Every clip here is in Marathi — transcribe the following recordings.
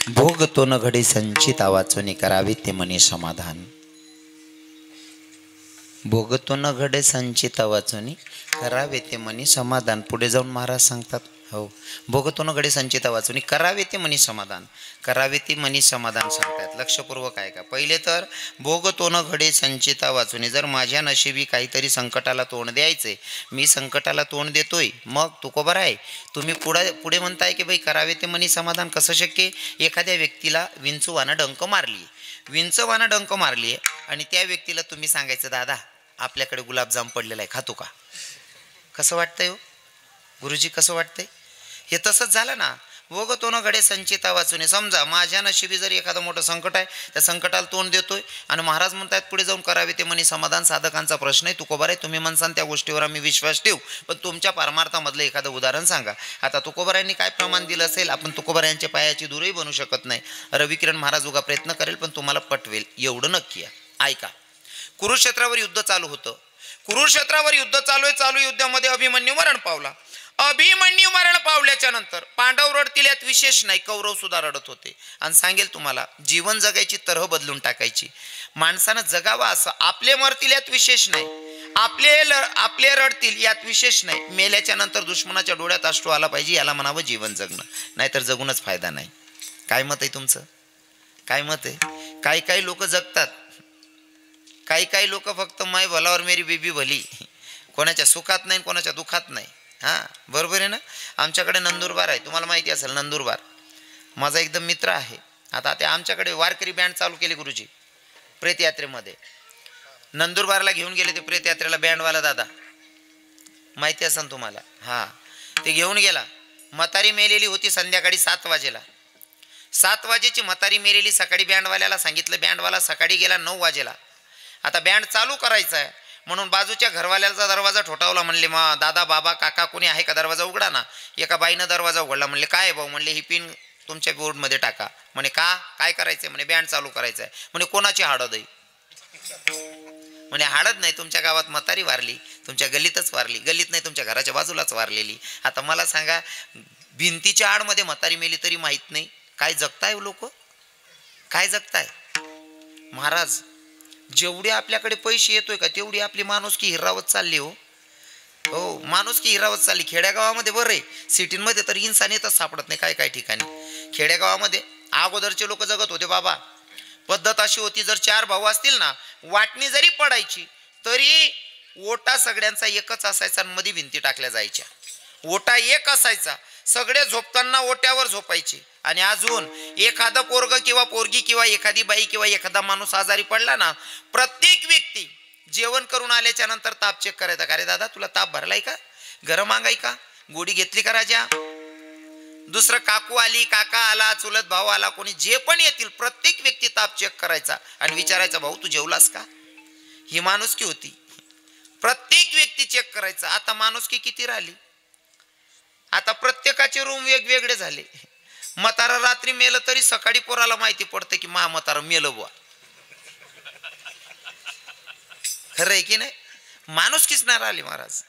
भोग तो न घडे संचिता वाचून करावे ते मनी समाधान. भोग तो न घडे संचिता वाचून करावे ते मनी समाधान. पुढे जाऊन महाराज सांगतात, हो भोग तो न घडे संचिता वाचून करावे ते मनी समाधान. करावे ते मनी समाधान सांगतात. लक्षपूर्वक आहे का. पहिले तर भोग तो न घडे संचिता वाचून, जर माझ्या नशिबी काहीतरी संकटाला तोंड द्यायचे, मी संकटाला तोंड देतोय, मग तुकोबर आहे तुम्ही पुढे म्हणताय की भाई करावे ते मनी समाधान कसं शक्य. एखाद्या व्यक्तीला विंचूवानं डंक मारली, विंचवानं डंक मारली आणि त्या व्यक्तीला तुम्ही सांगायचं दादा आपल्याकडे गुलाबजाम पडलेला आहे, खातो का. कसं वाटतंय हो गुरुजी, कसं वाटतंय. हे तसंच झालं ना. भोग तो न घडे संचिता वाचून. समजा माझ्या नशिबी जर एखादं मोठं संकट आहे, त्या संकटाला तोंड देतोय आणि महाराज म्हणतात पुढे जाऊन करावे ते मनी समाधान. साधकांचा प्रश्न आहे, तुकोबार आहे तुम्ही म्हणसान त्या गोष्टीवर आम्ही विश्वास ठेवू, पण तुमच्या परमार्थामधलं एखादं उदाहरण सांगा. आता तुकोबारांनी काय प्रमाण दिलं असेल, आपण तुकोबारांच्या पायाची दूरही बनू शकत नाही. रविकिरण महाराज उगा प्रयत्न करेल पण तुम्हाला पटवेल एवढं नक्की आहे. ऐका, कुरुक्षेत्रावर युद्ध चालू होतं. कुरुक्षेत्रावर युद्ध चालू आहे. चालू युद्धामध्ये अभिमन्यू मरण पावला. अभिमन्यू मरण पावल्याच्या नंतर पांडव रडतील यात विशेष नाही, कौरव सुद्धा रडत होते. आणि सांगेल तुम्हाला, जीवन जगायची तऱ्हा बदलून टाकायची. माणसानं जगावा असं. आपले मरतील यात विशेष नाही, आपले रडतील यात विशेष नाही. मेल्याच्या नंतर दुश्मनाच्या डोळ्यात अश्रू आला पाहिजे, याला म्हणावं जीवन जगणं. नाहीतर जगूनच फायदा नाही. काय मत आहे तुमचं, काय मत आहे. काही लोक जगतात, काही लोक फक्त माय भलावर मेरी बेबी भली, कोणाच्या सुखात नाही कोणाच्या दुखात नाही. हां बरोबर आहे ना. आमच्याकडे नंदुरबार आहे, तुम्हाला माहिती असेल नंदुरबार. माझा एकदम मित्र आहे. आता ते आमच्याकडे वारकरी बँड चालू केली गुरुजी प्रेतयात्रेमध्ये. नंदुरबारला घेऊन गेले ते प्रेतयात्रेला बँडवाला दादा, माहिती असेल तुम्हाला. हां ते घेऊन गेला. म्हातारी मेलेली होती संध्याकाळी 7 वाजेला. 7 वाजेची म्हातारी मेलेली. सकाळी बँडवाल्याला सांगितलं, बँडवाला सकाळी गेला 9 वाजेला. आता बँड चालू करायचा आहे म्हणून बाजूच्या घरवाल्याचा दरवाजा ठोठावला. म्हणले दादा बाबा काका कोणी आहे का, दरवाजा उघडा ना. एका बाईनं दरवाजा उघडला. म्हणले काय भाऊ. म्हणले ही पिन तुमच्या बोर्डमध्ये टाका. म्हणे का, काय करायचं. म्हणे बँड चालू करायचं आहे. म्हणे कोणाची हळद आहे. म्हणे हळद नाही, तुमच्या गावात म्हातारी वारली, तुमच्या गल्लीतच वारली. गल्लीत नाही तुमच्या घराच्या बाजूलाच वारलेली. आता मला सांगा, भिंतीच्या आडमध्ये म्हातारी मेली तरी माहीत नाही. काय जगताय लोक, काय जगताय. महाराज जेवढे आपल्याकडे पैसे येतोय का तेवढी आपली माणुसकी हिरावत चालली. हो माणुसकी हिरावत चालली. खेड्यागावामध्ये बरं आहे, सिटीमध्ये तर इन्सानियतच सापडत नाही. काय ठिकाणी खेड्यागावामध्ये अगोदरचे लोक जगत होते बाबा. पद्धत अशी होती, जर 4 भाऊ असतील ना, वाटणी जरी पडायची तरी ओटा सगळ्यांचा एकच असायचा आणि मध्ये भिंती टाकल्या जायच्या. ओटा एक असायचा, सगळे झोपताना ओट्यावर झोपायचे. आणि अजून एखादं पोरग किंवा पोरगी किंवा एखादी बाई किंवा एखादा माणूस आजारी पडला ना, प्रत्येक व्यक्ती जेवण करून आल्याच्या नंतर ताप चेक करायचा. का रे दादा तुला ताप भरलाय का, गरम अंगाई का, गोडी घेतली का राजा. दुसरं काकू आली, काका आला, चुलत भाऊ आला, कोणी जे पण येतील प्रत्येक व्यक्ती ताप चेक करायचा आणि विचारायचा भाऊ तू जेवलास का. ही माणुसकी होती. प्रत्येक व्यक्ती चेक करायचा. आता माणुसकी किती राहिली. आता प्रत्येकाचे रूम वेगवेगळे झाले. म्हातारा रात्री मेलं तरी सकाळी पोराला माहिती पडतं की म्हातारा मेलं बुवा. खरं आहे की नाही. माणुसकीच नाही राहिली महाराज.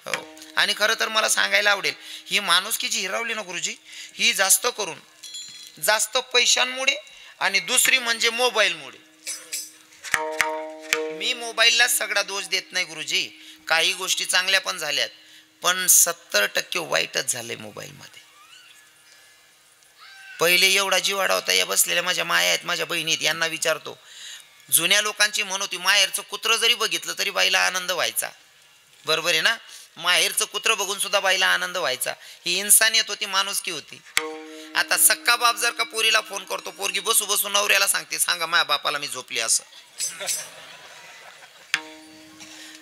हो. आणि खरं तर मला सांगायला आवडेल, ही माणुसकी जी हिरावली ना गुरुजी, ही जास्त करून जास्त पैशांमुळे आणि दुसरी म्हणजे मोबाईलमुळे. मी मोबाईलला सगळा दोष देत नाही गुरुजी, काही गोष्टी चांगल्या पण झाल्यात, पण 70% वाईटच झालंय मोबाईलमध्ये. पहिले एवढा जीवाडा होता. या बसलेल्या माझ्या माया आहेत, माझ्या बहिणी आहेत, यांना विचारतो. जुन्या लोकांची म्हण होती, माहेरचं कुत्रं जरी बघितलं तरी बाईला आनंद व्हायचा. बरोबर आहे ना. माहेरचं कुत्रं बघून सुद्धा बाईला आनंद व्हायचा. ही इन्सानियत होती, माणुसकी होती. आता सक्का बाप जर का पोरीला फोन करतो, पोरगी बसू बसू नवऱ्याला सांगते सांगा माझ्या बापाला मी झोपली असं.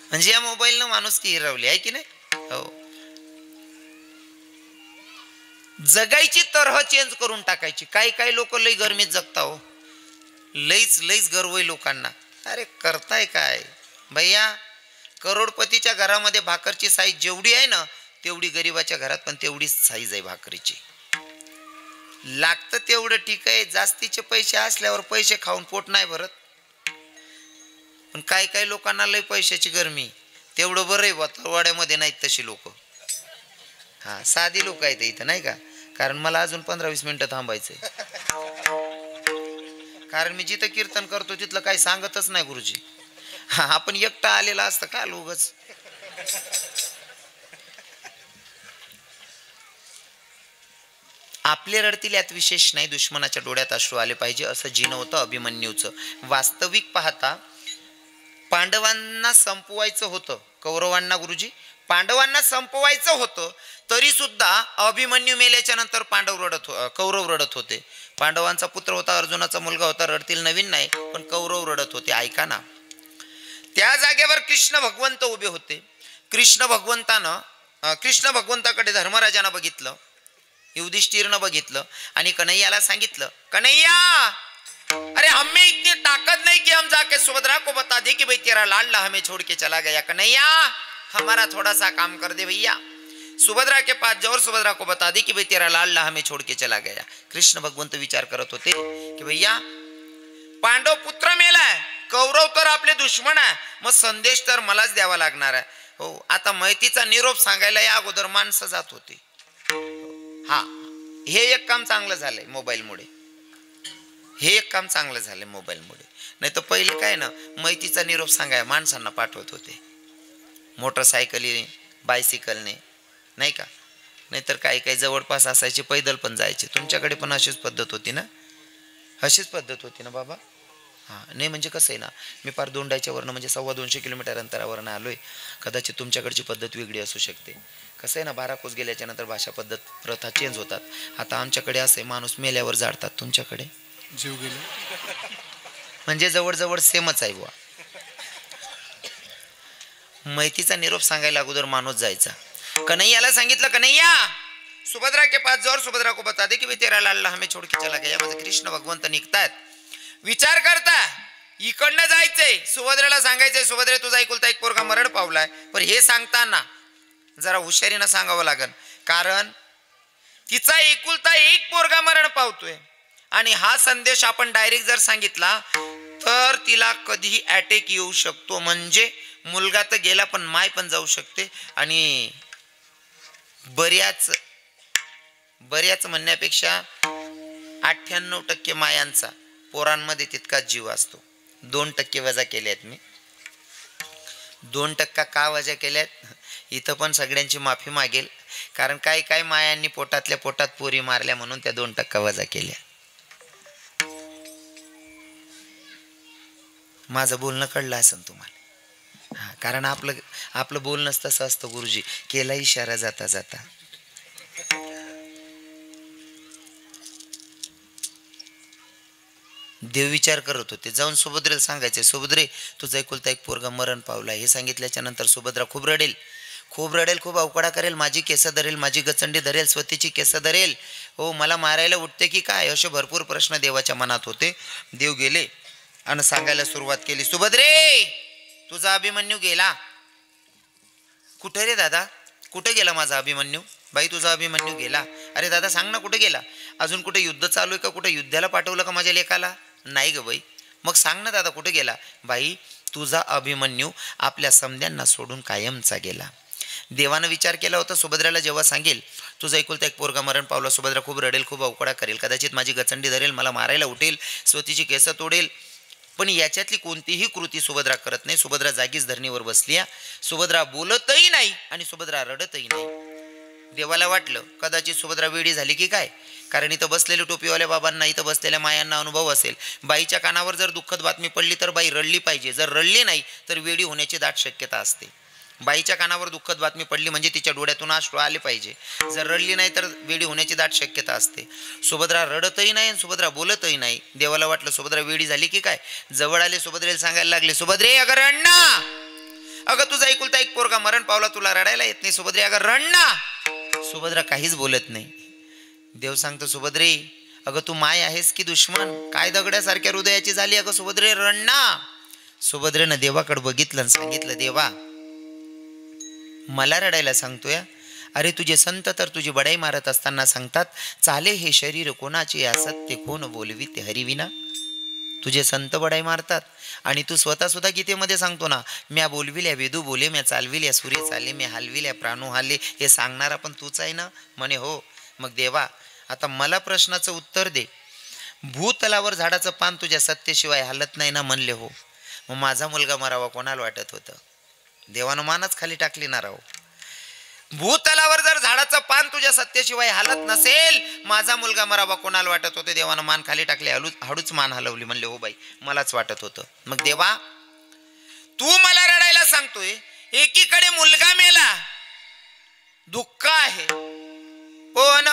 म्हणजे या मोबाईलनं माणुसकी हिरावली आहे की नाही. हो. जगायची तऱ्हा चेंज करून टाकायची. काही लोक लई गरमीत जगता हो. लईच गर्व आहे लोकांना. अरे करताय काय भैया. करोडपतीच्या घरामध्ये भाकरची साईज जेवढी आहे ना, तेवढी गरिबाच्या घरात पण तेवढीच साईज आहे भाकरीची. लागतं तेवढं ठीक आहे. जास्तीचे पैसे असल्यावर पैसे खाऊन पोट नाही भरत. पण काही लोकांना लई पैशाची गरमी. तेवढं बरं आहे, तळवाड्यामध्ये नाहीत तशी लोक. हां साधी लोक आहेत इथं नाही का. कारण मला अजून 15-20 मिनिटं थांबायचंय. कारण मी जिथं कीर्तन करतो तिथलं काही सांगतच नाही गुरुजी. आपण एकटा आलेला असतं का उगच. आपले रडतील यात विशेष नाही, दुश्मनाच्या डोळ्यात अश्रू आले पाहिजे असं जिनं होतं अभिमन्यूचं. वास्तविक पाहता पांडवांना संपवायचं होतं, कौरवांना गुरुजी पांडवांना संपवायचं होतं, तरी सुद्धा अभिमन्यू मेल्याच्या नंतर कौरव रडत होते. पांडवांचा पुत्र होता, अर्जुनाचा मुलगा होता, रडतील नवीन नाही, पण कौरव रडत होते. ऐका ना, त्या जागेवर कृष्ण भगवंत उभे होते. कृष्ण भगवंताकडे धर्मराजानं बघितलं, युधिष्ठिरनं बघितलं आणि कन्हैयाला सांगितलं, कन्हैया अरे हमें इतनी ताकत नहीं कि हम जाके सुभद्रा को बता दे कि भाई तेरा लाडला हमें छोड़ के चला गया, कन्हैया हमारा थोड़ा सा काम कर दे भैया, सुभद्रा के पास जाओ, सुभद्रा को बता दे कि भाई तेरा लाडला हमें छोड़ के चला गया. कृष्ण भगवंत विचार करत होते की भैया पांडव पुत्र मेलाय, कौरव तर आपले दुश्मन आहे, मग संदेश तर मलाच द्यावा लागणार आहे. हो, आता मैतीचा निरोप सांगायला या अगोदर माणसं जात होती. हा, हे एक काम चांगलं झालंय मोबाईलमुळे, नाही तर पहिले काय ना, मैतीचा निरोप सांगाय माणसांना पाठवत होते मोटरसायकली बायसिकलने, नाही का. नाहीतर काही काही जवळपास असायचे, पैदल पण जायचे. तुमच्याकडे पण अशीच पद्धत होती ना? बाबा. हां, नाही म्हणजे कसं आहे ना, मी पार दोंडाच्यावरनं म्हणजे 250 किलोमीटर अंतरावरनं आलोय. कदाचित तुमच्याकडची पद्धत वेगळी असू शकते. कसं आहे ना, 12 कोस गेल्याच्या नंतर भाषा पद्धत प्रथा चेंज होतात. आता आमच्याकडे असं आहे, माणूस मेल्यावर जाळतात, तुमच्याकडे जीव गेले म्हणजे जवळजवळ सेमच आहे बुवा. मैतीचा निरोप सांगायला अगोदर माणूस जायचा. कन्हैयाला सांगितलं, कन्हैया सुभद्रा के पास जाओ, सुभद्रा को बता दे कि तेरा लाडला हमें छोड़ के चला गया. म्हणजे कृष्ण भगवंत निघतायत, विचार करता इकडनं जायचंय, सुभद्रेला सांगायचंय, सुभद्रे तुझा एकुलता एक पोरगा मरण पावलाय. पण हे सांगताना जरा हुशारीनं सांगावं लागेल, कारण तिचा एकुलता एक पोरगा मरण पावतोय आणि हा संदेश आपण डायरेक्ट जर सांगितला तर तिला कधीही अटॅक येऊ शकतो. म्हणजे मुलगा तर गेला पण माय पण जाऊ शकते. आणि बऱ्याच म्हणण्यापेक्षा 98% मायांचा पोरांमध्ये तितकाच जीव असतो. 2% वजा केले आहेत मी. 2% का वजा केल्यात इथं पण सगळ्यांची माफी मागेल, कारण काय मायांनी पोटातल्या पोटात पोरी मारल्या म्हणून त्या 2% वजा केल्या. माझं बोलणं कळलं असेल तुम्हाला. हा, कारण आपलं बोलणंच तसं असतं गुरुजी, केला इशारा जाता जाता. देव विचार करत होते, जाऊन सुभद्रेला सांगायचे, सुभद्रे तुझा एकुलता एक पोरगा मरण पावला. हे सांगितल्याच्या नंतर सुभद्रा खूप रडेल, खूप अवकडा करेल, माझी केस धरेल, माझी गचंडी धरेल, स्वतःची केस धरेल, हो मला मारायला उठते की काय, असे भरपूर प्रश्न देवाच्या मनात होते. देव गेले आणि सांगायला सुरुवात केली, सुभद्रे तुझा अभिमन्यू गेला. कुठे रे दादा, कुठे गेला माझा अभिमन्यू? बाई तुझा अभिमन्यू गेला. अरे दादा सांग ना कुठे गेला? अजून कुठे युद्ध चालू आहे का? कुठे युद्धाला पाठवलं का माझ्या लेकाला? नाही ग बाई. मग सांग ना दादा कुठे गेला? बाई तुझा अभिमन्यू आपल्या समध्यांना सोडून कायमचा गेला. देवानं विचार केला होता, सुभद्राला जेव्हा सांगेल तुझा एकुलता एक पोरगा मरण पावला, सुभद्रा खूप रडेल, खूप अवकडा करेल, कदाचित माझी गचंडी धरेल, मला मारायला उठेल, स्वतःची केस तोडेल. पण याच्यातली कोणतीही कृती सुभद्रा करत नाही. सुभद्रा जागीच धरणीवर बसली. सुभद्रा बोलतही नाही आणि सुभद्रा रडतही नाही. देवाला वाटलं कदाचित सुभद्रा वेडी झाली की काय, कारण इथं बसलेल्या टोपीवाल्या बाबांना, इथं बसलेल्या मायांना अनुभव असेल. बाईच्या कानावर जर दुःखद बातमी पडली तर बाई रडली पाहिजे, जर रडली नाही तर वेडी होण्याची दाट शक्यता असते. बाईच्या कानावर दुःखद बातमी पडली म्हणजे तिच्या डोळ्यातून अश्रू आले पाहिजे, जर रडली नाही तर वेडी होण्याची दाट शक्यता असते. सुभद्रा रडतही नाही आणि सुभद्रा बोलतही नाही. देवाला वाटलं सुभद्रा वेडी झाली की काय. जवळ आले, सुभद्रेला सांगायला लागले, सुभद्रे अगं रड ना, अगं तुझा एकुलता एक पोरगा मरण पावला, तुला रडायला येत नाही, सुभद्रे अगं रड ना. सुभद्रा काहीच बोलत नाही. देव सांगतो, सुभद्रे अगं तू माय आहेस की दुश्मन, काय दगड्यासारख्या हृदयाची झाली, अगं सुभद्रे रड ना. सुभद्रेनं देवाकडे बघितलं आणि सांगितलं, देवा मला रडायला सांगतोय? अरे तुझे संत तर तुझी बडाई मारत असताना सांगतात, चाले हे शरीर कोणाचे असत्य कोण बोलवी ते हरिविना. तुझे संत बडाई मारतात आणि तू स्वतः सुद्धा गीतेमध्ये सांगतो ना, म्या बोलविल्या वेदू बोले, म्या चालविल्या सूर्य चाले, मी हलविल्या प्राणू हाले. हे सांगणारा पण तूच आहे ना? म्हणे हो. मग देवा आता मला प्रश्नाचं उत्तर दे, भूतलावर झाडाचं पान तुझ्या सत्तेशिवाय हालत नाही ना म्हणले हो. मग माझा मुलगा मरावा कोणाला वाटत होतं? देवानं मानच खाली टाकली ना राव. भूतलावर जर झाडाचं पान तुझ्या सत्तेशिवाय हालत नसेल, माझा मुलगा मरावा कोणाला वाटत होते? देवानं मान खाली टाकली, हळूच मान हलवली, म्हणले हो बाई मलाच वाटत होतं. मग देवा तू मला रडायला सांगतोय, एकीकडे मुलगा मेला दुःख आहे, पण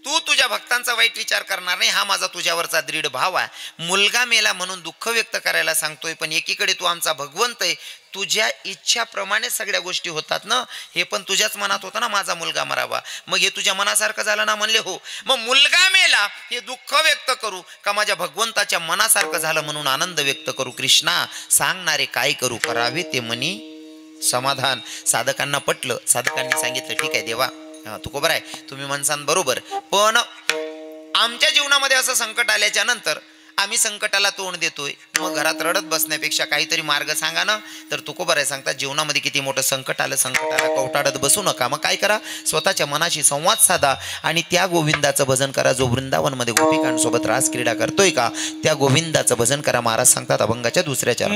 तू तुझ्या भक्तांचा वाईट विचार करणार नाही, हा माझा तुझ्यावरचा दृढ भाव आहे. मुलगा मेला म्हणून दुःख व्यक्त करायला सांगतोय, पण एकीकडे तू आमचा भगवंत आहे, तुझ्या इच्छाप्रमाणे सगळ्या गोष्टी होतात ना. हे पण तुझ्याच मनात होतं ना माझा मुलगा मरावा, मग हे तुझ्या मनासारखं झालं ना म्हणले हो. मग मुलगा मेला हे दुःख व्यक्त करू का माझ्या भगवंताच्या मनासारखं झालं म्हणून आनंद व्यक्त करू? कृष्णा सांगणारे काय करू, करावे ते मनी समाधान. साधकांना पटलं, साधकांनी सांगितलं ठीक आहे देवा तू बरं आहे, तुम्ही म्हणसान बरोबर, पण आमच्या जीवनामध्ये असं संकट आल्याच्या नंतर आम्ही संकटाला तोंड देतोय, मग घरात रडत बसण्यापेक्षा काहीतरी मार्ग सांगा ना. तर तुको बरं आहे सांगतात, जीवनामध्ये किती मोठं संकट आलं, संकटाला कवटाळत बसू नका. मग काय करा, स्वतःच्या मनाशी संवाद साधा आणि त्या गोविंदाचं भजन करा जो वृंदावनमध्ये गोपिकांसोबत रास क्रीडा करतोय का, त्या गोविंदाचं भजन करा. महाराज सांगतात अभंगाच्या दुसऱ्या चार,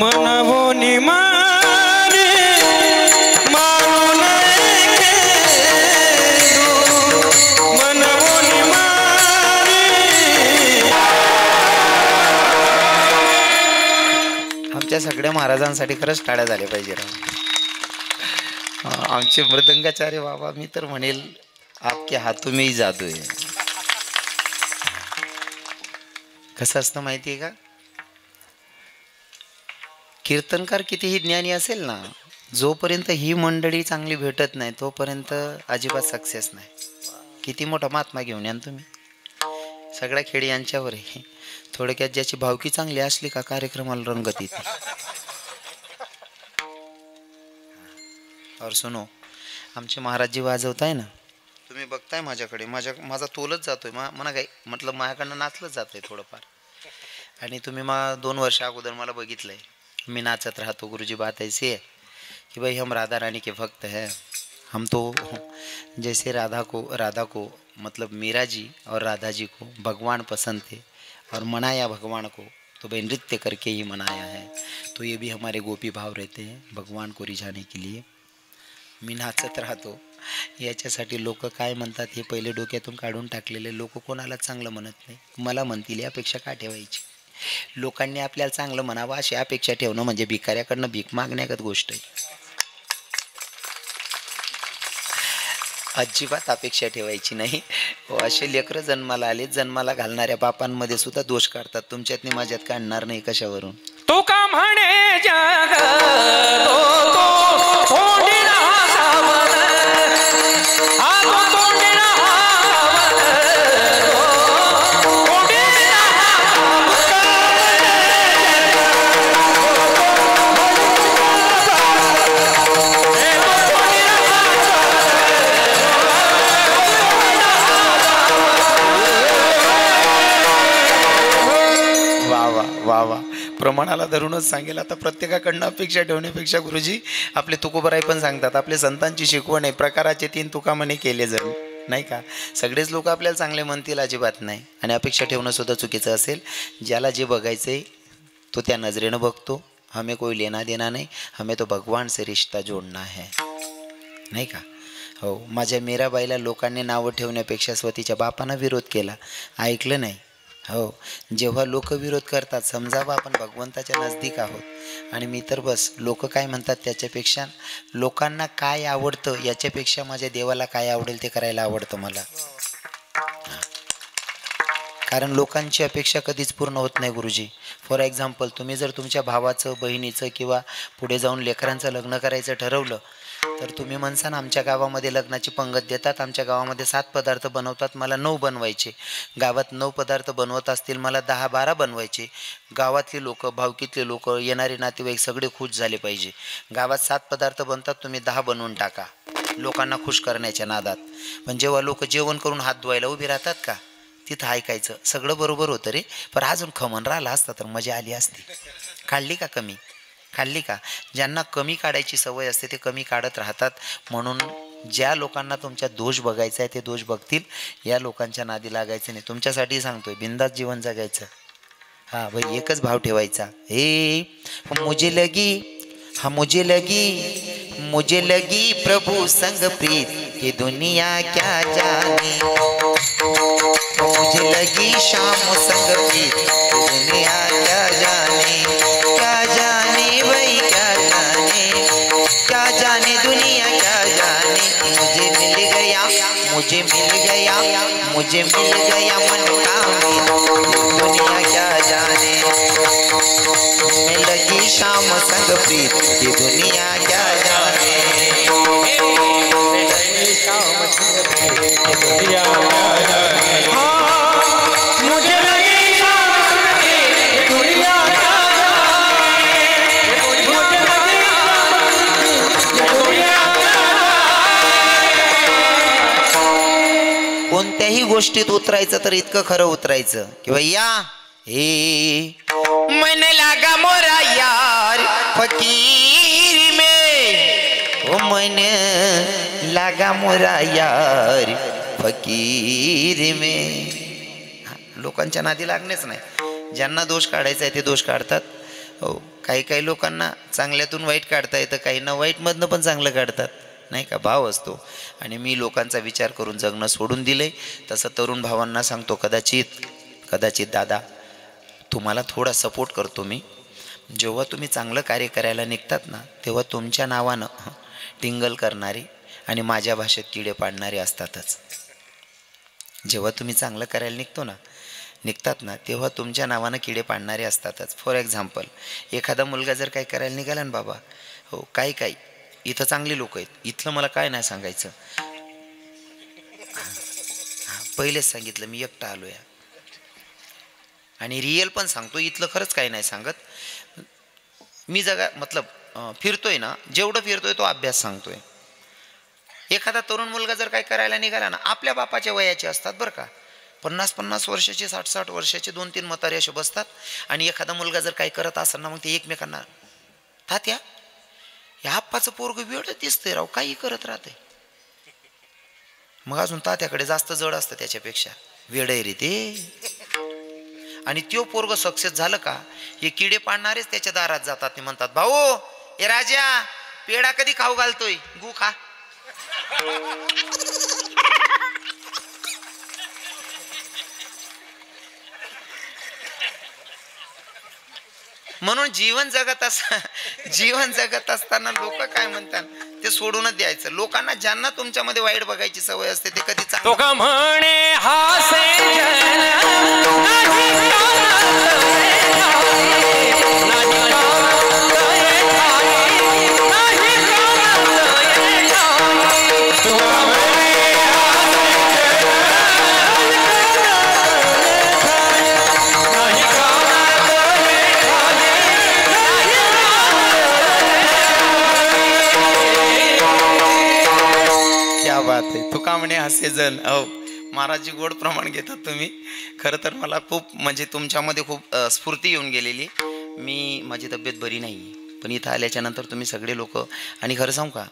आमच्या सगळ्या महाराजांसाठी खरंच टाळ्या झाल्या पाहिजे राव. आमचे मृदंगाचार्य बाबा, मी तर म्हणेल आपके हातों में ही जादू आहे. कसं असतं माहिती आहे का, कीर्तनकार कितीही ज्ञानी असेल ना, जोपर्यंत ही मंडळी चांगली भेटत नाही तोपर्यंत अजिबात सक्सेस नाही. किती मोठा महात्मा घेऊन या तुम्ही, सगळ्या खेडी यांच्यावर आहे. थोडक्यात ज्याची भावकी चांगली असली का कार्यक्रमाला रंगत येते. और सुनो, आमचे महाराजजी वाजवताय ना, तुम्ही बघताय माझ्याकडे, माझा तोलच जातोय, म्हणा काय म्हटलं माझ्याकडनं नाचलंच जातंय थोडंफार. आणि तुम्ही 2 वर्ष अगोदर मला बघितलंय, मी नाचत राहतो. गुरुजी बात ऐसी है कि भाई हम राधा रानी के भक्त हैं, हम तो जैसे राधा को मतलब मीरा जी और राधा जी को भगवान पसंद थे और मनाया भगवान को, तो भाई नृत्य करके ही मनाया है. तो ये भी हमारे गोपी भाव रहते हैं भगवान को रिझाने के लिए. मी नाचत राहतो. याच्यासाठी लोक काय म्हणतात हे पहिले डोक्यातून काढून टाकलेले. लोक कोणाला चांगलं म्हणत नाही, मला म्हणतील यापेक्षा का ठेवायची. लोकांनी आपल्याला चांगलं म्हणावं अशी अपेक्षा ठेवणं म्हणजे भिकाऱ्याकडनं भीक मागण्यागत गोष्ट आहे. अजिबात अपेक्षा ठेवायची नाही. असे लेकरं जन्माला आले, जन्माला घालणाऱ्या बापांमध्ये सुद्धा दोष काढतात, तुमच्यातनी माझ्यात काढणार नाही कशावरून. तो का म्हणे जग प्रमाणाला धरूनच सांगेल. आता प्रत्येकाकडनं अपेक्षा ठेवण्यापेक्षा गुरुजी आपले तुकोबराई पण सांगतात, आपल्या संतांची शिकवण आहे, प्रकाराचे 3 तुका म्हणे केले जर नाही का. सगळेच लोक आपल्याला चांगले म्हणतील अजिबात नाही. आणि अपेक्षा ठेवणं सुद्धा चुकीचं असेल. ज्याला जे बघायचं आहे तो त्या नजरेनं बघतो. हमें कोई लेना देना नाही, हमें तो भगवान से रिश्ता जोडना है, नाही का. हो, माझ्या मीराबाईला लोकांनी नावं ठेवण्यापेक्षा स्वतःच्या बापानं विरोध केला, ऐकलं नाही. हो, जेव्हा लोक विरोध करतात समजावं आपण भगवंताच्या नजदीक आहोत. आणि मी तर बस लोक काय म्हणतात त्याच्यापेक्षा लोकांना काय आवडतं याच्यापेक्षा माझ्या देवाला काय आवडेल ते करायला आवडतं मला. कारण लोकांची अपेक्षा कधीच पूर्ण होत नाही गुरुजी. फॉर एक्झाम्पल, तुम्ही जर तुमच्या भावाचं, बहिणीचं किंवा पुढे जाऊन लेकरांचं लग्न करायचं ठरवलं तर तुम्ही म्हणसान आमच्या गावामध्ये लग्नाची पंगत देतात, आमच्या गावामध्ये 7 पदार्थ बनवतात, मला 9 बनवायचे. गावात 9 पदार्थ बनवत असतील, मला 10-12 बनवायचे. गावातले लोक, भावकीतले लोक, येणारे नातेवाईक सगळे खुश झाले पाहिजे. गावात 7 पदार्थ बनतात, तुम्ही 10 बनवून टाका लोकांना खुश करण्याच्या नादात. पण जेव्हा लोक जेवण करून हात धुवायला उभी राहतात का, तिथं ऐकायचं सगळं बरोबर होतं रे, पण अजून खमन राहिला असता तर मजा आली असती. काढली का कमी? काढली का? ज्यांना कमी काढायची सवय असते ते कमी काढत राहतात. म्हणून ज्या लोकांना तुमच्या दोष बघायचा आहे ते दोष बघतील, या लोकांच्या नादी लागायचं नाही. तुमच्यासाठी सांगतोय, बिंदास जीवन जगायचं. हा भाई, एकच भाव ठेवायचा. हे मुझे लगी प्रभु संग प्रीत, ये दुनिया क्या जाने. मुझे लगी शाम संग प्रीत, ये दुनिया क्या जाने. क्या जाने भाई, क्या जाने दुनिया क्या जाने. मुझे मिल गया मन का मीत, दुनिया क्या जाने. मैं लगी शाम संग प्रीत, ये दुनिया क्या जाने. मुझे लगी शाम संग प्रीत, दुनिया क्या जाने. मुझे लगी दुनिया कोणत्याही गोष्टीत उतरायचं तर इतकं खरं उतरायचं की भैया, हे मन लागा मोरा यार फकीर में, ओ मन लागा मोरा यार फकीर में. लोकांच्या नादी लागणेच नाही. ज्यांना दोष काढायचा आहे ते दोष काढतात. हो, काही लोकांना चांगल्यातून वाईट काढता येतं, काहींना वाईटमधनं पण चांगलं काढतात, नाही का. भाव असतो. आणि मी लोकांचा विचार करून जगणं सोडून दिलंय. तसं तरुण भावांना सांगतो, कदाचित दादा तुम्हाला थोडा सपोर्ट करतो मी. जेव्हा तुम्ही चांगलं कार्य करायला निघतात ना, तेव्हा तुमच्या नावानं टिंगल करणारे आणि माझ्या भाषेत किडे पाडणारे असतातच. जेव्हा तुम्ही चांगलं करायला निघतात ना, तेव्हा तुमच्या नावानं किडे पाडणारे असतातच. फॉर एक्झाम्पल, एखादा मुलगा जर काही करायला निघाला ना बाबा, हो, काही इथं चांगली लोक आहेत, इथलं मला काय नाही सांगायचं. पहिलेच सांगितलं, मी एकटा आलो या. आणि रिअल पण सांगतो, इथलं खरंच काही नाही सांगत मी. फिरतोय ना, जेवढं फिरतोय तो अभ्यास सांगतोय. एखादा तरुण मुलगा जर काही करायला निघाला ना, आपल्या बापाच्या वयाचे असतात बरं का, 50-50 वर्षाचे, 60-60 वर्षाचे, 2-3 म्हातारे असे बसतात. आणि एखादा मुलगा जर काही करत असेल ना, मग ते एकमेकांना, तात्या या आप्पाचं पोरगं वेळ दिसतंय राव, काही करत राहते. मग अजून तात्याकडे जास्त जड असतं त्याच्यापेक्षा, वेळ आहे रे ते. आणि त्यो पोरग सक्सेस झालं का, हे किडे पाडणारेच त्याच्या दारात जातात. ते म्हणतात, भाऊ ए राजा, पेढा कधी खाऊ घालतोय, गु खा. म्हणून जीवन जगत असताना लोक काय म्हणतात ते सोडूनच द्यायचं. लोकांना, ज्यांना तुमच्यामध्ये वाईट बघायची सवय असते ते कधी तो का म्हणे हासे तुका म्हणे हसे जण. हो, महाराजजी गोड प्रमाण घेतात तुम्ही. खरं तर मला खूप म्हणजे तुमच्यामध्ये खूप स्फूर्ती येऊन गेलेली. माझी तब्येत बरी नाही, पण इथं आल्याच्या नंतर तुम्ही सगळे लोक, आणि खरं सांगू का,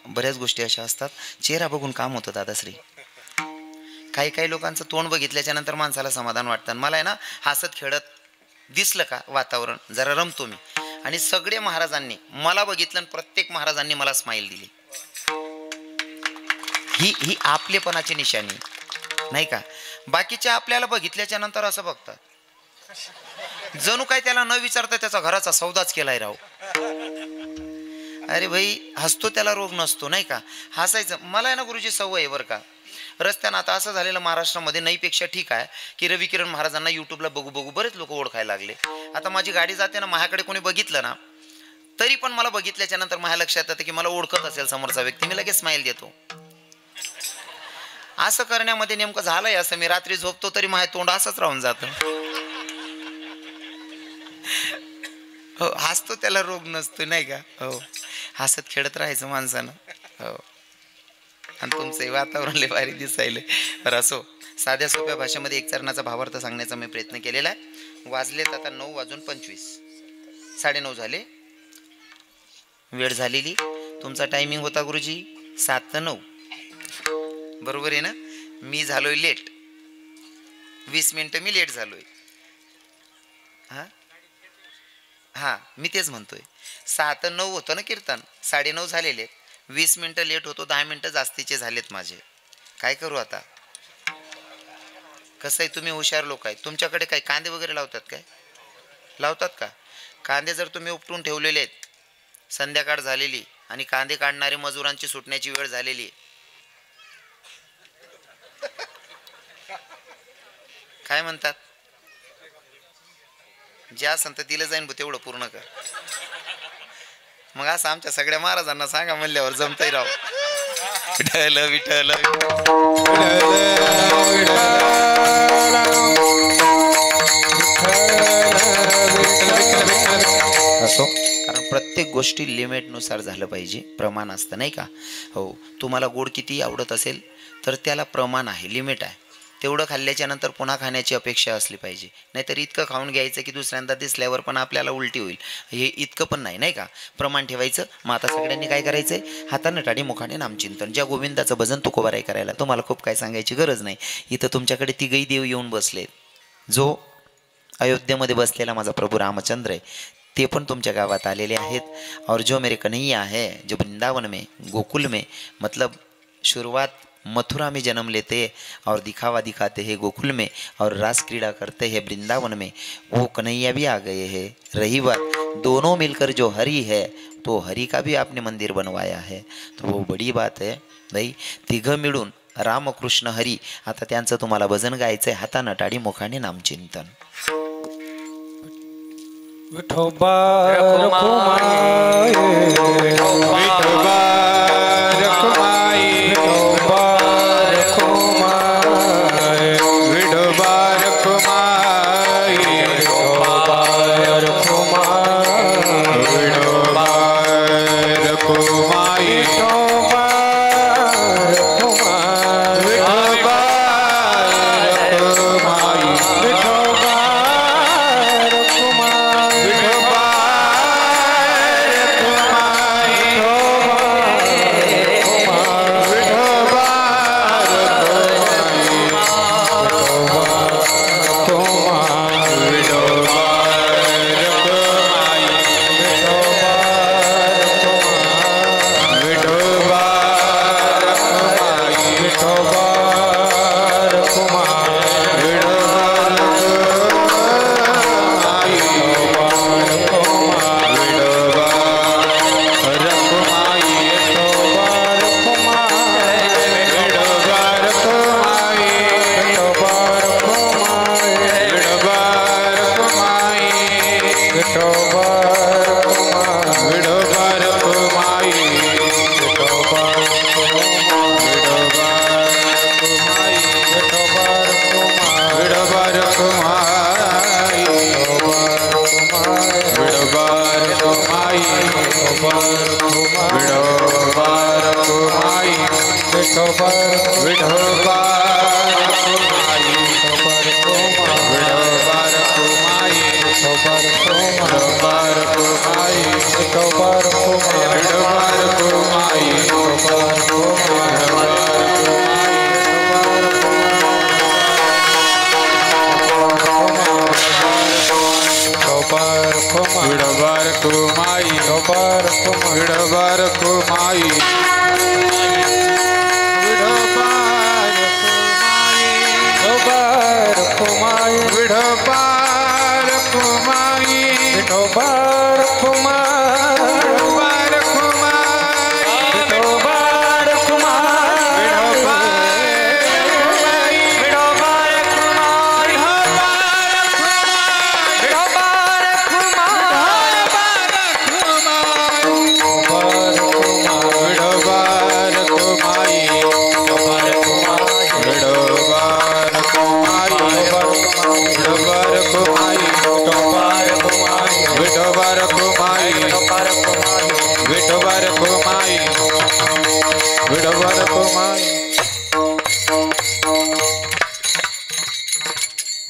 बऱ्याच गोष्टी अशा असतात, चेहरा बघून काम होतं दादाश्री. काही लोकांचं तोंड बघितल्याच्या नंतर माणसाला समाधान वाटतं. मला आहे ना, हसत खेळत दिसलं का वातावरण, जरा रमतो मी. आणि सगळे महाराजांनी मला बघितलं आणि प्रत्येक महाराजांनी मला स्माईल दिली. ही आपलेपणाची निशाणी नाही का. बाकीचे आपल्याला बघितल्याच्या नंतर असं बघतात, जणू काय त्याला न विचारता त्याचा घराचा सौदाच केलाय राव. अरे भाई, हसतो त्याला रोग नसतो, नाही का. हसायचं. मला आहे ना गुरुजी सवय आहे बरं का. रस्त्यानं आता असं झालेलं महाराष्ट्रामध्ये, नाहीपेक्षा ठीक आहे की रवी किरण महाराजांना यूट्यूबला बघू बरेच लोक ओळखायला लागले. आता माझी गाडी जाते ना, माझ्याकडे कोणी बघितलं ना, तरी पण मला बघितल्याच्या नंतर माझ्या लक्षात येतं की मला ओळखत असेल समोरचा व्यक्ती, मी लगेच स्माईल देतो. असं करण्यामध्ये नेमकं झालंय असं, मी रात्री झोपतो तरी माझ्या तोंड असंच राहून जातं. हो, हसतो त्याला रोग नसतो, नाही का. हो, हसत खेळत राहायचं माणसानं. हो, आणि तुमचंही वातावरण लय भारी दिसायले. तर असो, साध्या सोप्या भाषेमध्ये एक चरणाचा भावार्थ सांगण्याचा मी प्रयत्न केलेला आहे. वाजलेत आता 9:25, 9:30 झाले, वेळ झालेली. तुमचा टायमिंग होता गुरुजी 7 9 बरोबर आहे ना. मी झालोय लेट, 20 मिनिटं मी लेट झालोय. हां हां, मी तेच म्हणतोय. 7 9 होतं ना कीर्तन, 9:30 झालेले, 20 मिनिटं लेट होतो, 10 मिनिटं जास्तीचे झालेत माझे. काय करू आता? कसं आहे, तुम्ही हुशार लोक आहेत. तुमच्याकडे काय कांदे वगैरे लावतात काय? लावतात का? कांदे जर तुम्ही उपटून ठेवलेले आहेत, संध्याकाळ झालेली आणि कांदे काढणारे मजुरांची सुटण्याची वेळ झालेली, काय म्हणतात? ज्या संत दिलं जाईन तेवढं पूर्ण कर. मग असं आमच्या सगळ्या महाराजांना सांगा म्हणल्यावर जमतंय राव. विठ्ठल विठ्ठल असो, कारण प्रत्येक गोष्टी लिमिटनुसार झालं पाहिजे, प्रमाण असतं नाही का. हो, तुम्हाला गोड किती आवडत असेल तर त्याला प्रमाण आहे, लिमिट आहे. तेवढं खाल्ल्याच्या नंतर पुन्हा खाण्याची अपेक्षा असली पाहिजे. नाहीतर इतकं खाऊन घ्यायचं की दुसऱ्यांदा दिसल्यावर पण आपल्याला उलटी होईल. हे इतकं पण नाही, नाही का. प्रमाण ठेवायचं. मग आता सगळ्यांनी काय करायचं आहे, हातानं टाडी मुखाने नामचिंतन. ज्या गोविंदाचं भजन तुकोबाराय करायला तुम्हाला खूप काय सांगायची गरज नाही. इथं तुमच्याकडे तिघही देव येऊन बसलेत. जो अयोध्येमध्ये बसलेला माझा प्रभू रामचंद्र आहे ते पण तुमच्या गावात आलेले आहेत. और जो मेरे कन्हैया है जो वृंदावन में गोकुल में, मतलब शुरुआत मथुरा में जन्म लेते और दिखावा दिखाते हैं गोकुल में और रास क्रीड़ा करते हैं वृंदावन में, वो कन्हैया भी आ गए हैं. रही बात दोनों मिलकर जो हरि है तो हरि का भी आपने मंदिर बनवाया है, तो वो बड़ी बात है भाई. तिघं मिळून रामकृष्ण हरी. आता त्यांचं तुम्हाला भजन गायचं आहे. हातानं टाडी मुखाने नामचिंतन. विठोबा रखुमाई, विठोबा रखुमाई, विठोबा रखुमाई, विठोबा रखुमाई, विठोबा रखुमाई, विठोबा रखुमाई, विठोबा रखुमाई, विठोबा रखुमाई, विठोबा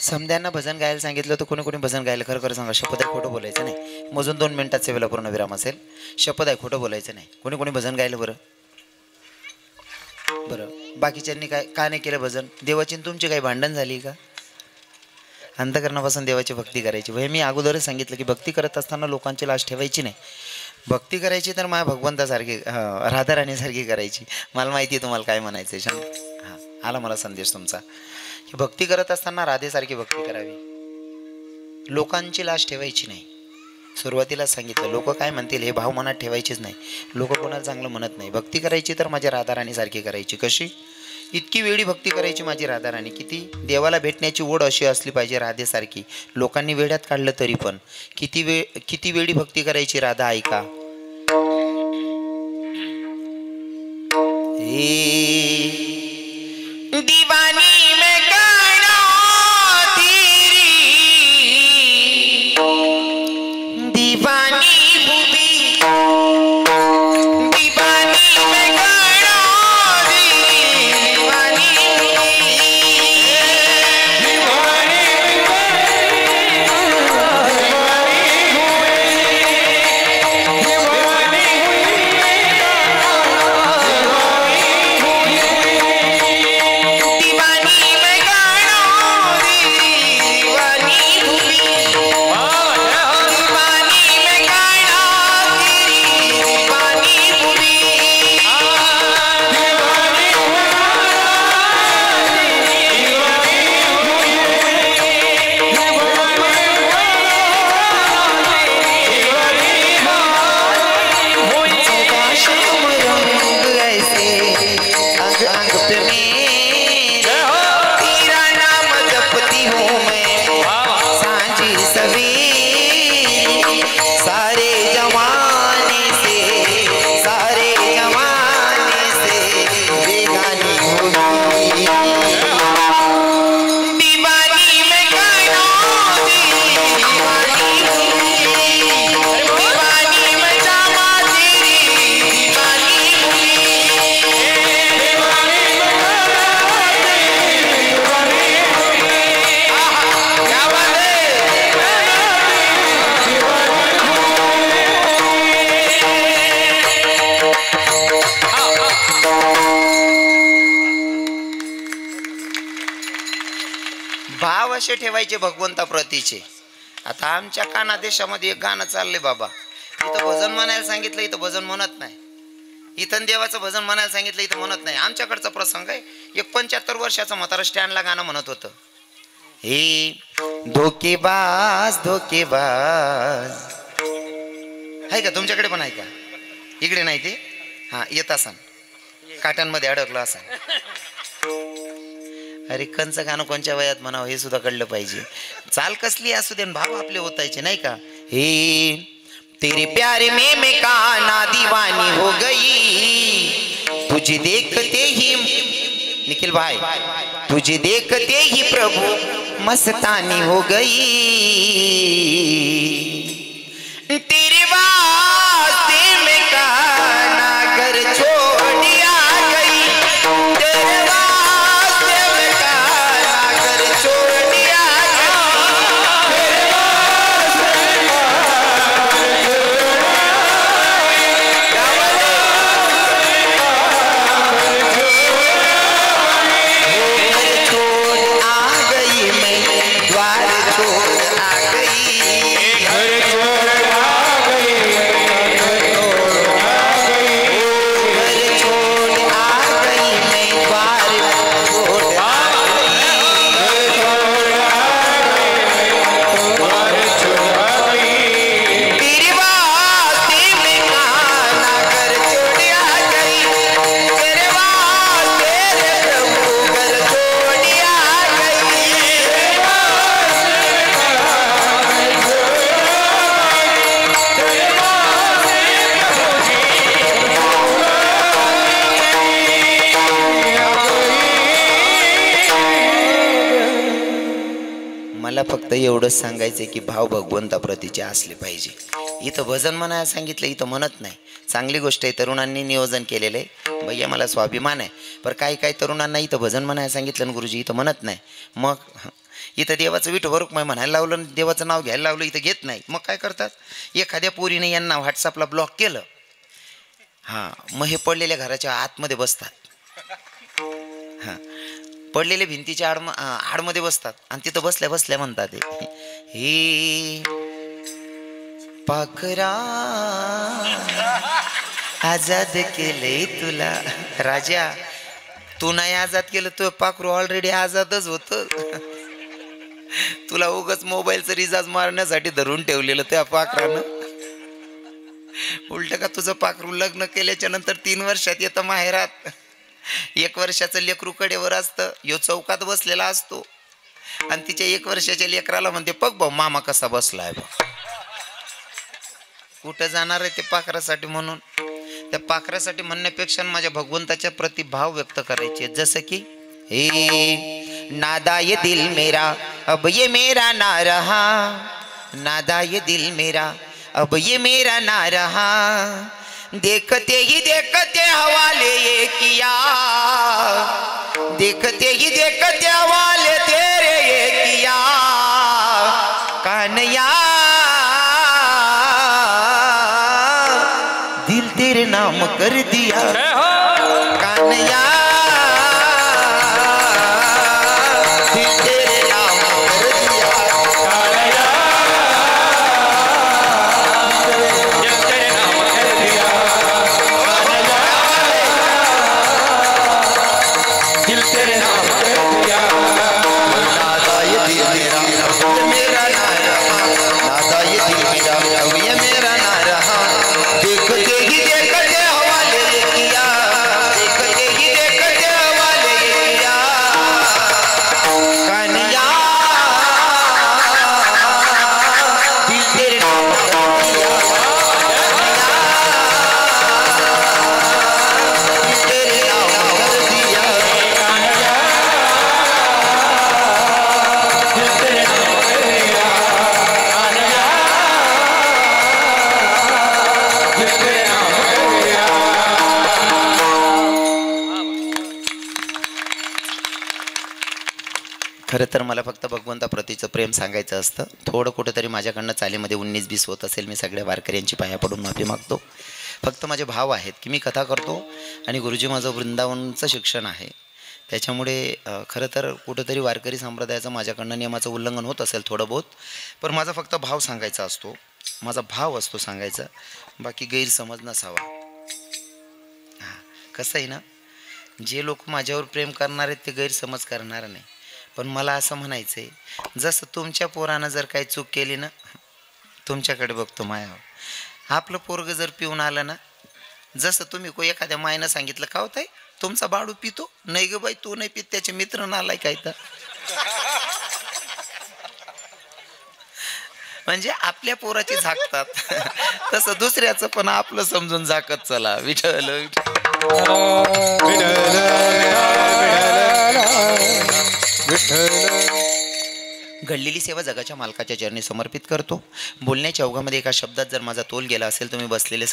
समद्यांना भजन गायला सांगितलं तर कोणी कोणी भजन गायला. खरं खरं सांगा, शपथ आहे खोटं बोलायचं नाही. मोजून 2 मिनिटात सेवेला पूर्ण विराम असेल. शपथ आहे खोटं बोलायचं नाही. कोणी कोणी भजन गायलं बरं? बरं, बाकीच्यांनी काय का नाही केलं भजन? देवाची आणि तुमची काही भांडण झाली का? अंतकरणापासून देवाची भक्ती करायची. भाई मी अगोदरच सांगितलं की भक्ती करत असताना लोकांची लाज ठेवायची नाही. भक्ती करायची तर माझ्या भगवंतासारखी राधाराणीसारखी करायची. मला माहिती आहे तुम्हाला काय म्हणायचं आहे. शांत हां, आला मला संदेश तुमचा की भक्ती करत असताना राधेसारखी भक्ती करावी, लोकांची लाज ठेवायची नाही. सुरुवातीला सांगितलं लोक काय म्हणतील हे भाव मनात ठेवायचेच नाही. लोक कोणाला चांगलं म्हणत नाही. भक्ती करायची तर माझ्या राधाराणीसारखी करायची. कशी? इतकी वेळी भक्ती करायची माझी राधाराणी. किती? देवाला भेटण्याची ओढ अशी असली पाहिजे राधेसारखी. लोकांनी वेड्यात काढलं तरी पण किती वेळी भक्ती करायची राधा ऐका. दीवानी में गाना तेरी दीवानी हुई दीवानी में गाना तेरी दीवानी भाव असे ठेवायचे भगवंताप्रतीचे. आता आमच्या काना देशामध्ये एक गाणं चाललंय बाबा. इथं भजन म्हणायला सांगितलं, इथं भजन म्हणत नाही. इथं देवाचं भजन म्हणायला सांगितलं, इथं म्हणत नाही. आमच्याकडचा प्रसंग आहे. एक 75 वर्षाचा म्हातारा स्टँडला गाणं म्हणत होतं. हे धोकेबाज धोकेबाज आहे का? तुमच्याकडे पण आहे का? इकडे नाही ते. हा, येत असन काट्यांमध्ये अडकलं असन. अरे कंच गाणं कोणच्या वयात म्हणावं हे सुद्धा कळलं पाहिजे. चाल कसली असू दे, भाव आपले होतायचे नाही का? हे तेरे प्यारे में मैं काना दीवानी हो गई, तुझे देखते ही निखिल भाई तुझे देखते ही प्रभु मस्तानी हो गई, तेरे वास्ते में काना घर छोड़ आ गई, तेरे वास्ते में काना घर छोड़ आ गई, मैं द्वार छोड़ आ गई, घर छोड़ आ गई, घर छोड़ आ गई, मैं द्वार छोड़ आ गई, तेरे वास्ते में काना घर छोड़ आ गई, तेरे वास्ते प्रभु घर छोड़ आ गई। मला फक्त एवढंच सांगायचंय की भाव भगवंताप्रतीचे असले पाहिजे. इथं भजन म्हणायला सांगितलं, इथं म्हणत नाही. चांगली गोष्ट आहे, तरुणांनी नियोजन केलेलं आहे. भैया मला स्वाभिमान आहे. पण काही तरुणांना इथं भजन म्हणायला सांगितलं ना गुरुजी, इथं म्हणत नाही. मग इथं देवाचं विठोबा म्हणायला लावलं, देवाचं नाव घ्यायला लावलं, इथं घेत नाही. मग काय करतात? एखाद्या पोरीने यांना व्हॉट्सअपला ब्लॉक केलं, हां, मग हे पडलेल्या घराच्या आतमध्ये बसतात. हां, पडलेले भिंतीच्या आडमध्ये बसतात आणि तिथं बसल्या बसल्या म्हणतात हे पाखरा आजाद केले तुला. राजा, तू नाही आजाद केलं, तो पाखरू ऑलरेडी आजादच होत. तुला उगाच मोबाईलचं रिचार्ज मारण्यासाठी धरून ठेवलेलं त्या पाखरानं. उलट का तुझं पाखरू लग्न केल्याच्या नंतर 3 वर्षात येतं माहेरात. 1 वर्षाचं लेकरू कडेवर असतं, यो चौकात बसलेला असतो आणि तिच्या 1 वर्षाच्या लेकराला म्हणते बघ भाऊ मामा कसा बसलाय बघ. कुठं जाणार आहे ते पाखरासाठी म्हणून. त्या पाखरासाठी म्हणण्यापेक्षा माझ्या भगवंताच्या प्रति भाव व्यक्त करायचे, जसं की हे नादा ये दिल मेरा अब ये मेरा ना रहा, नादा ये दिल मेरा अब ये मेरा ना रहा, देखते ही देखते हवाले ये किया, देखते ही देखते हवाले तेरे ये किया, कान्या दिल तेरे नाम कर दिया, कान्या दिल तेरे नाम कर दिया, दिल तेरे नाम कर दिया, नादा ये दिल मेरा अब ये मेरा ना रहा, नादा ये दिल मेरा अब ये मेरा ना रहा, देखते ही देखते हवाले ये किया, देखते ही देखते हवाले ये किया, कान्या दिल तेरे नाम कर दिया, दिल तेरे नाम कर दिया, दिल तेरे नाम कर दिया, दिल तेरे नाम कर दिया. खरं तर मला फक्त भगवंताप्रतीचं प्रेम सांगायचं असतं. थोडं कुठंतरी माझ्याकडनं चालीमध्ये 19-20 होत असेल, मी सगळ्या वारकऱ्यांची पाया पडून माफी मागतो. फक्त माझे भाव आहेत की मी कथा करतो आणि गुरुजी माझं वृंदावनचं शिक्षण आहे, त्याच्यामुळे खरं तर कुठंतरी वारकरी संप्रदायाचं माझ्याकडनं नियमाचं उल्लंघन होत असेल थोडं बहुत, पण माझा फक्त भाव सांगायचा असतो, माझा भाव असतो सांगायचा, बाकी गैरसमज नसावा. हां, कसं आहे ना, जे लोक माझ्यावर प्रेम करणार आहेत ते गैरसमज करणार नाही. पण मला असं म्हणायचं आहे, जसं तुमच्या पोरानं जर काही चूक केली ना, तुमच्याकडे बघतो माया, आपलं पोरग जर पिऊन आलं ना, जसं तुम्ही एखाद्या मायनं सांगितलं का होत आहे तुमचा बाळू पितो, नाही ग बाई तू नाही पित, त्याचे मित्र नालाय काय तर. म्हणजे आपल्या पोराची झाकतात तसं दुसऱ्याचं पण आपलं समजून झाकत चला. विठ्ठल घडलेली सेवा जगाच्या मालकाच्या चरणी समर्पित करतो. बोलण्याच्या ओघामध्ये एका शब्दात जर माझा तोल गेला असेल, तुम्ही बसलेले